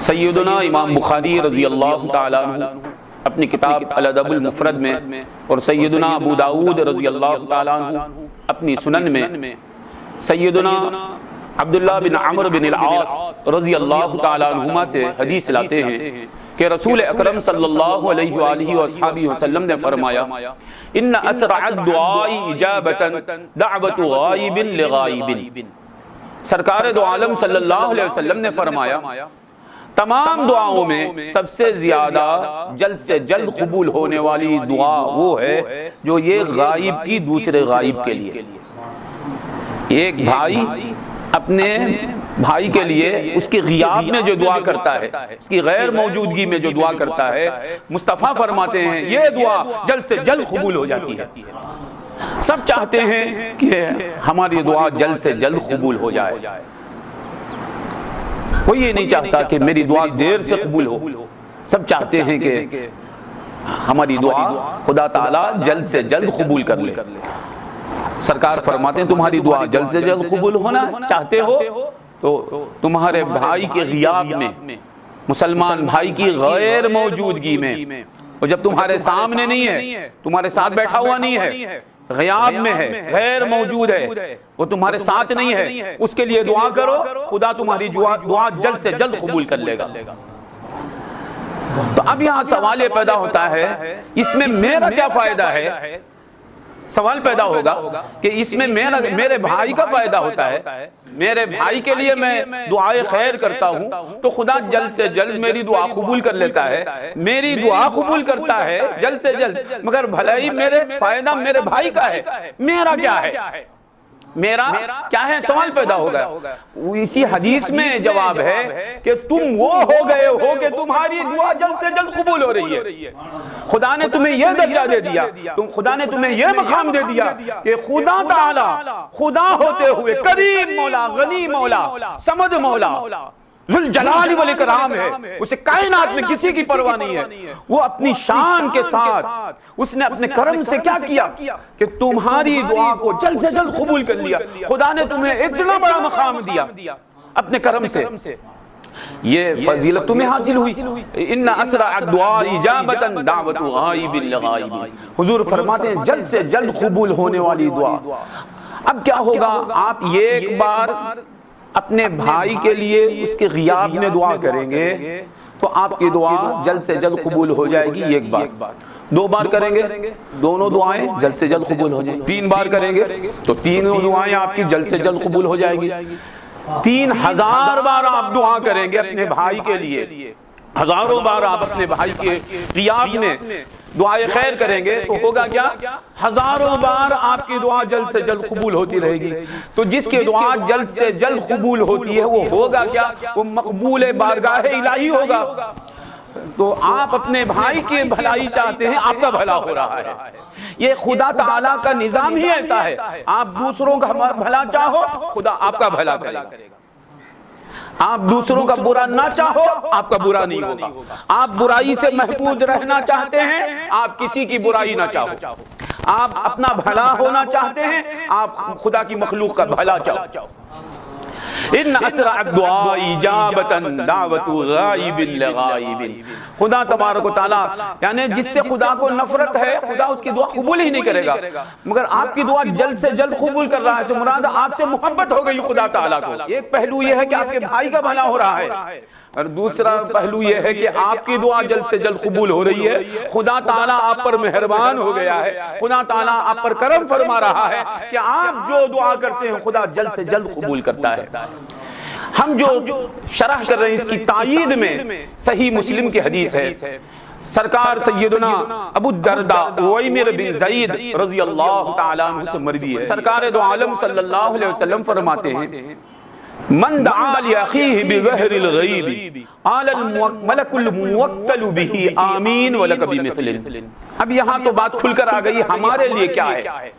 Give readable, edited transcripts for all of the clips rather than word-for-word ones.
سیدنا امام بخاری رضی اللہ تعالیٰ عنہ اپنی کتاب الادب المفرد میں اور سیدنا ابو داؤد رضی اللہ تعالیٰ عنہ اپنی سنن میں سیدنا عبداللہ بن عمر بن العاص رضی اللہ تعالیٰ عنہما سے حدیث لاتے ہیں کہ رسول اکرم صلی اللہ علیہ وآلہ وآلہ وسلم نے فرمایا ان اسرع الدعاء اجابتا دعوت غائب لغائب۔ سرکار دو عالم صلی اللہ علیہ وسلم نے فرمایا تمام دعاؤں میں سب سے زیادہ جلد سے جلد قبول ہونے والی دعا وہ ہے جو یہ غائب کی دوسرے غائب کے لیے، ایک بھائی اپنے بھائی کے لیے اس کی غیاب میں جو دعا کرتا ہے، اس کی غیر موجودگی میں جو دعا کرتا ہے، مصطفیٰ فرماتے ہیں یہ دعا جلد سے جلد قبول ہو جاتی ہے۔ سب چاہتے ہیں کہ ہماری دعا جلد سے جلد قبول ہو جائے، کوئی یہ نہیں چاہتا کہ میری دعا دیر سے قبول ہو، سب چاہتے ہیں کہ ہماری دعا خدا تعالیٰ جلد سے جلد قبول کر لے۔ سرکار فرماتے ہیں تمہاری دعا جلد سے جلد قبول ہونا چاہتے ہو تو تمہارے بھائی کے غیاب میں، مسلمان بھائی کی غیر موجودگی میں، اور جب تمہارے سامنے نہیں ہے، تمہارے ساتھ بیٹھا ہوا نہیں ہے، غیاب میں ہے، غیر موجود ہے، وہ تمہارے ساتھ نہیں ہے، اس کے لیے دعا کرو، خدا تمہاری دعا جلد سے جلد قبول کر لے گا۔ تو اب یہاں سوال یہ پیدا ہوتا ہے اس میں میرا کیا فائدہ ہے؟ سوال پیدا ہوگا کہ اس میں میرے بھائی کا فائدہ ہوتا ہے، میرے بھائی کے لیے میں دعائے خیر کرتا ہوں تو خدا جلد سے جلد میری دعا قبول کر لیتا ہے، میری دعا قبول کرتا ہے جلد سے جلد، مگر بھلائی میرے فائدہ میرے بھائی کا ہے، میرا کیا ہے؟ میرا کیا ہے؟ سوال پیدا ہوگا۔ اسی حدیث میں جواب ہے کہ تم وہ ہو گئے ہو کہ تمہاری دعا جلد سے جلد قبول ہو رہی ہے، خدا نے تمہیں یہ درجہ دے دیا، خدا نے تمہیں یہ مقام دے دیا کہ خدا تعالی خدا ہوتے ہوئے کریم مولا، غنی مولا، سمد مولا، ذوالجلال والاکرام ہے، اسے کائنات میں کسی کی پرواہ نہیں ہے، وہ اپنی شان کے ساتھ اس نے اپنے کرم سے کیا کیا کہ تمہاری دعا کو جلد سے جلد قبول کر لیا۔ خدا نے تمہیں اتنا بڑا مقام دیا اپنے کرم سے، یہ فضیلت تمہیں حاصل ہوئی۔ ان اسرع الدعاء اجابتا دعوت غائب لغائب۔ حضور فرماتے ہیں جلد سے جلد قبول ہونے والی دعا۔ اب کیا ہوگا؟ آپ ایک بار اپنے بھائی کے لیے اس کے غیاب میں دعا کریں گے تو آپ کی دعا جلد سے جلد قبول ہو جائے گی، ایک بار۔ دو بار کریں گے دونوں دعائیں جلد سے جلد قبول ہو جائیں گی، تین بار کریں گے تو تینوں دعائیں آپ کی جلد سے جلد قبول ہو جائے گی، 3000 بار آپ دعا کریں گے اپنے بھائی کے لیے، ہزاروں بار آپ اپنے بھائی کے غیاب میں دعائیں خیر کریں گے تو ہوگا کیا؟ ہزاروں بار آپ کی دعا جلد سے جلد قبول ہوتی رہے گی۔ تو جس کی دعا جلد سے جلد قبول ہوتی ہے وہ ہوگا کیا؟ وہ مقبول بارگاہ الہی ہوگا۔ تو آپ اپنے بھائی کی بھلائی چاہتے ہیں، آپ کا بھلا ہو رہا ہے۔ یہ خدا تعالیٰ کا نظام ہی ایسا ہے، آپ دوسروں کا بھلا چاہو خدا آپ کا بھلا کرے گا، آپ دوسروں کا برا نہ چاہو آپ کا برا نہیں ہوگا، آپ برائی سے محفوظ رہنا چاہتے ہیں آپ کسی کی برائی نہ چاہو، آپ اپنا بھلا ہونا چاہتے ہیں آپ خدا کی مخلوق کا بھلا چاہو۔ ان اسرع الدعاء اجابتا دعوت غائب لغائب۔ خدا تبارک و تعالیٰ یعنی جس سے خدا کو نفرت ہے خدا اس کی دعا قبول ہی نہیں کرے گا، مگر آپ کی دعا جلد سے جلد قبول کر رہا ہے، سے مراد آپ سے محبت ہو گئی خدا تعالیٰ کو۔ ایک پہلو یہ ہے کہ آپ کے بھائی کا بھلا ہو رہا ہے، اور دوسرا پہلو یہ ہے کہ آپ کی دعا جلد سے جلد قبول ہو رہی ہے، خدا تعالیٰ آپ پر مہربان ہو گیا ہے، خدا تعالیٰ آپ پر کرم فرما رہا ہے کہ آپ جو دعا کرتے ہیں خدا جلد سے جلد قبول کرتا ہے۔ ہم جو شرح کر رہے ہیں اس کی تائید میں صحیح مسلم کی حدیث ہے، سرکار سیدنا ابو الدرداء عویمر بن زید رضی اللہ تعالیٰ عنہ سے مروی ہے، سرکار دو عالم صلی اللہ علیہ وسلم فرماتے ہیں من دعا لأخیہ بظہر الغیب قال الملک الموکل به آمین ولک بمثل۔ اب یہاں تو بات کھل کر آ گئی ہمارے لیے کیا ہے،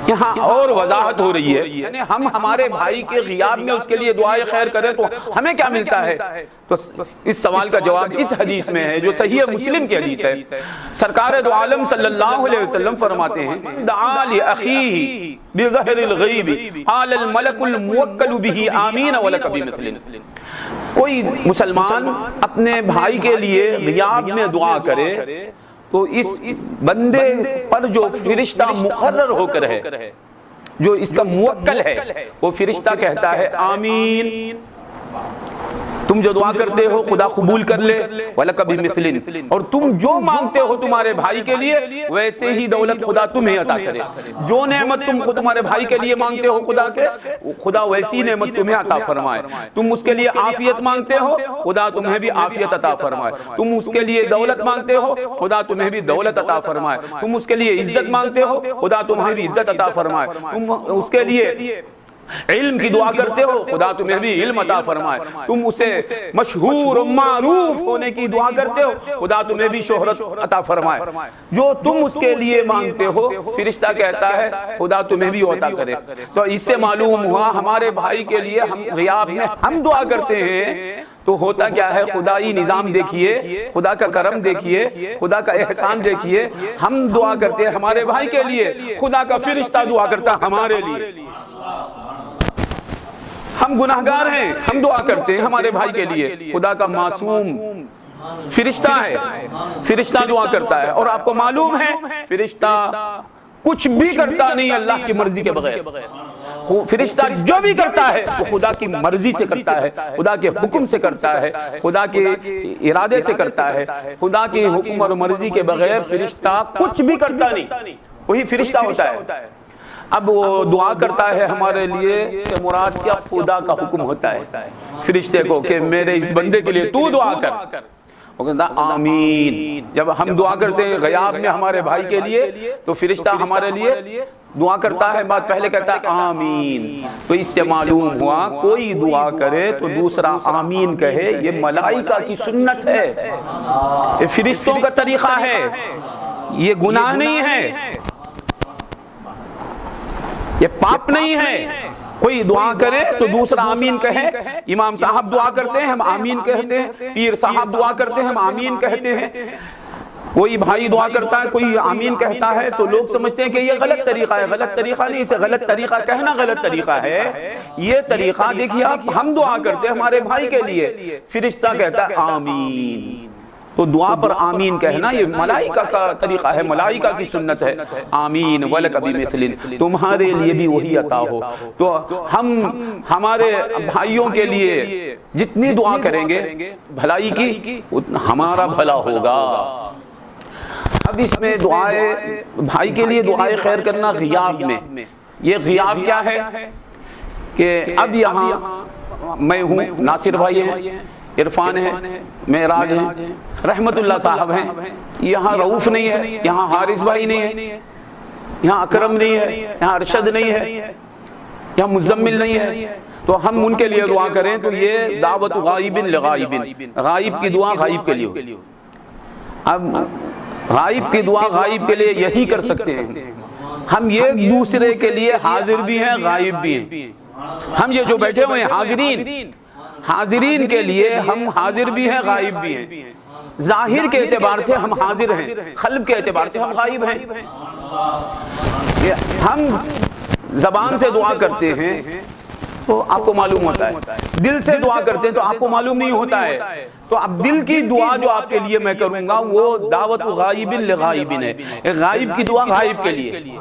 یہاں اور وضاحت ہو رہی ہے، یعنی ہم ہمارے بھائی کے غیاب میں اس کے لیے دعائے خیر کریں تو ہمیں کیا ملتا ہے؟ تو اس سوال کا جواب اس حدیث میں ہے جو صحیح مسلم کی حدیث ہے۔ سرکار دو عالم صلی اللہ علیہ وسلم فرماتے ہیں دعا لأخیہ بظہر الغیب قال الملک الموکل بہ آمین ولک بمثل۔ کوئی مسلمان اپنے بھائی کے لیے غیاب میں دعا کرے تو اس بندے پر جو فرشتہ مقرر ہو کر ہے، جو اس کا موکل ہے، وہ فرشتہ کہتا ہے آمین۔ تم جو دعا کرتے ہو خدا قبول کر لے، وَلَكَ بِمِثْلٍ، اور تم جو مانگتے ہو تمہارے بھائی کے لیے ویسے ہی دولت خدا تمہیں عطا کرے۔ جو نعمت تم خود تمہارے بھائی کے لیے مانگتے ہو خدا سے، خدا ویسی نعمت تمہیں عطا فرمائے۔ تم اس کے لیے عافیت مانگتے ہو، خدا تمہیں بھی عافیت عطا فرمائے۔ تم اس کے لیے دولت مانگتے ہو، خدا تمہیں بھی دولت عطا فرمائے۔ تم اس کے لیے عزت مانگتے ہو، خدا تمہیں بھی عزت عطا فرمائے۔ تم اس کے لیے علم کی دعا کرتے ہو، خدا تمہیں بھی علم عطا فرمائے۔ تم اسے مشہور و معروف ہونے کی دعا کرتے ہو، خدا تمہیں بھی شہرت عطا فرمائے۔ جو تم اس کے لیے مانگتے ہو فرشتہ کہتا ہے خدا تمہیں بھی عطا کرے۔ تو اس سے معلوم ہوا ہمارے بھائی کے لیے ہم غیاب میں ہم دعا کرتے ہیں تو ہوتا کیا ہے؟ خدائی نظام دیکھیے، خدا کا کرم دیکھیے، خدا کا احسان دیکھیے۔ ہم دعا کرتے ہیں ہمارے بھائی کے لیے، خدا کا فرشتہ دعا کرتا ہے ہمارے لیے۔ ہم گناہگار ہیں، ہم دعا کرتے ہیں ہمارے بھائی کے لیے، خدا کا معصوم فرشتہ ہے، فرشتہ دعا کرتا ہے۔ اور آپ کو معلوم ہے فرشتہ کچھ بھی کرتا نہیں اللہ کی مرضی کے بغیر۔ فرشتہ جو بھی کرتا ہے وہ خدا کی مرضی سے کرتا ہے، خدا کے حکم سے کرتا ہے، خدا کے ارادے سے کرتا ہے۔ خدا کی حکم اور مرضی کے بغیر فرشتہ کچھ بھی کرتا نہیں، وہی فرشتہ ہوتا ہے۔ اب وہ دعا کرتا ہے ہمارے لیے سے مراد کیا؟ خدا کا حکم ہوتا ہے فرشتے کو کہ میرے اس بندے کے لیے تو دعا کر، وہ کہتا آمین۔ جب ہم دعا کرتے ہیں غیاب میں ہمارے بھائی کے لیے تو فرشتہ ہمارے لیے دعا کرتا ہے، بات پہلے کہتا ہے آمین۔ تو اس سے معلوم ہوا کوئی دعا کرے تو دوسرا آمین کہے، یہ ملائکہ کی سنت ہے، یہ فرشتوں کا طریقہ ہے، یہ گناہ نہیں ہے، یہ پاپ نہیں ہے۔ کوئی دعا کرے تو دوسرا آمین کہے۔ امام صاحب دعا کرتے ہیں ہم آمین کہتے ہیں، پیر صاحب دعا کرتے ہیں ہم آمین کہتے ہیں، کوئی بھائی دعا کرتا ہے کوئی آمین کہتا ہے تو لوگ سمجھتے ہیں کہ یہ غلط طریقہ ہے۔ غلط طریقہ نہیں، اسے غلط طریقہ کہنا غلط طریقہ ہے۔ یہ طریقہ دیکھیے آپ، ہم دعا کرتے ہیں ہمارے بھائی کے لیے، فرشتہ کہتا ہے آمین، تو دعا پر آمین کہنا یہ ملائکہ کا طریقہ ہے، ملائکہ کی سنت ہے۔ آمین وَلَكَ بِمِثْلٍ، تمہارے لیے بھی وہی عطا ہو۔ تو ہم ہمارے بھائیوں کے لیے جتنی دعا کریں گے بھلائی کی، ہمارا بھلا ہوگا۔ اب اس میں دعائے بھائی کے لیے دعائے خیر کرنا غیاب میں، یہ غیاب کیا ہے کہ اب یہاں میں ہوں، ناصر بھائی ہیں، عرفان ہے، معراج ہیں، رحمت اللہ صاحب ہیں، یہاں رؤوف نہیں ہے، یہاں حارث بھائی نہیں ہے، یہاں اکرم نہیں ہے، یہاں ارشد نہیں ہے، یہاں مزمل نہیں ہے، تو ہم ان کے لیے دعا کریں تو یہ دعوت غائب لغائب، غائب کی دعا غائب کے لیے ہو۔ اب غائب کی دعا غائب کے لیے یہی کر سکتے ہیں، ہم ایک دوسرے کے لیے حاضر بھی ہیں غائب بھی ہیں۔ ہم یہ جو بیٹھے ہوئے ہیں حاضرین کے لیے ہم حاضر بھی ہیں غائب بھی ہیں۔ ظاہر کے اعتبار سے ہم حاضر ہیں، قلب کے اعتبار سے ہم غائب ہیں۔ ہم زبان سے دعا کرتے ہیں تو آپ کو معلوم ہوتا ہے، دل سے دعا کرتے ہیں تو آپ کو معلوم نہیں ہوتا ہے۔ تو اب دل کی دعا جو آپ کے لیے میں کروں گا وہ دعوت غائب لغائب ہے، غائب کی دعا غائب کے لیے۔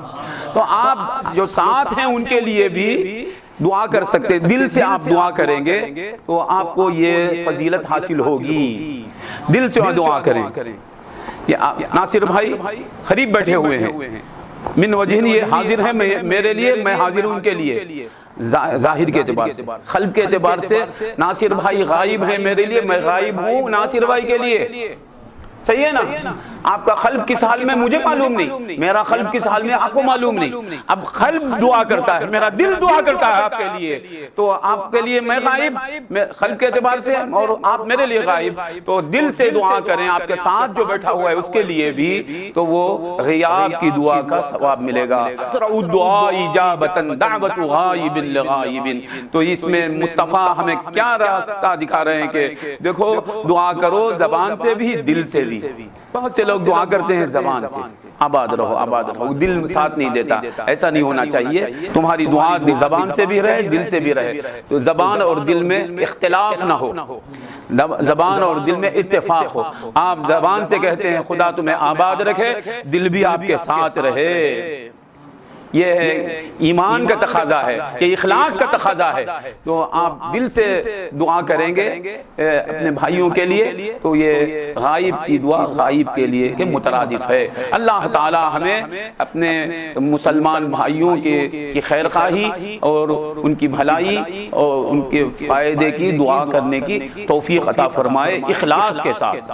تو آپ جو ساتھ ہیں ان کے لیے بھی دعا کر سکتے ہیں، دل سے آپ دعا کریں گے تو آپ کو یہ فضیلت حاصل ہوگی۔ دل سے دعا کریں۔ ناصر بھائی قریب بیٹھے ہوئے ہیں، من وجہ یہ حاضر ہیں میرے لیے، میں حاضر ہوں ان کے لیے، ظاہر کے اعتبار سے۔ قلب کے اعتبار سے ناصر بھائی غائب ہیں میرے لیے، میں غائب ہوں ناصر بھائی کے لیے۔ صحیح ہے نا؟ آپ کا قلب کس حال میں مجھے معلوم نہیں، میرا قلب کس حال میں آپ کو معلوم نہیں۔ اب قلب دعا کرتا ہے، میرا دل دعا کرتا ہے آپ کے لیے، تو آپ کے لیے میں غائب قلب کے اعتبار سے، اور آپ میرے لیے غائب، تو دل سے دعا کریں آپ کے ساتھ جو بیٹھا ہوا ہے اس کے لیے بھی، تو وہ غیاب کی دعا کا ثواب ملے گا۔ اسرع الدعاء اجابۃ دعوۃ غائب لغائب۔ تو اس میں مصطفیٰ ہمیں کیا راستہ دکھا رہے ہیں کہ دیکھو دعا کرو زبان سے بھی دل سے بھی۔ بہت سے لوگ دعا کرتے ہیں زبان سے، آباد رہو آباد رہو، دل ساتھ نہیں دیتا، ایسا نہیں ہونا چاہیے۔ تمہاری دعا زبان سے بھی رہے دل سے بھی رہے، تو زبان اور دل میں اختلاف نہ ہو، زبان اور دل میں اتفاق ہو۔ آپ زبان سے کہتے ہیں خدا تمہیں آباد رکھے، دل بھی آپ کے ساتھ رہے، یہ ایمان کا تقاضا ہے، یہ اخلاص کا تقاضا ہے۔ تو آپ دل سے دعا کریں گے اپنے بھائیوں کے لیے، تو یہ غائب کی دعا غائب کے لیے کہ مترادف ہے۔ اللہ تعالی ہمیں اپنے مسلمان بھائیوں کی خیر خواہی اور ان کی بھلائی اور ان کے فائدے کی دعا کرنے کی توفیق عطا فرمائے اخلاص کے ساتھ۔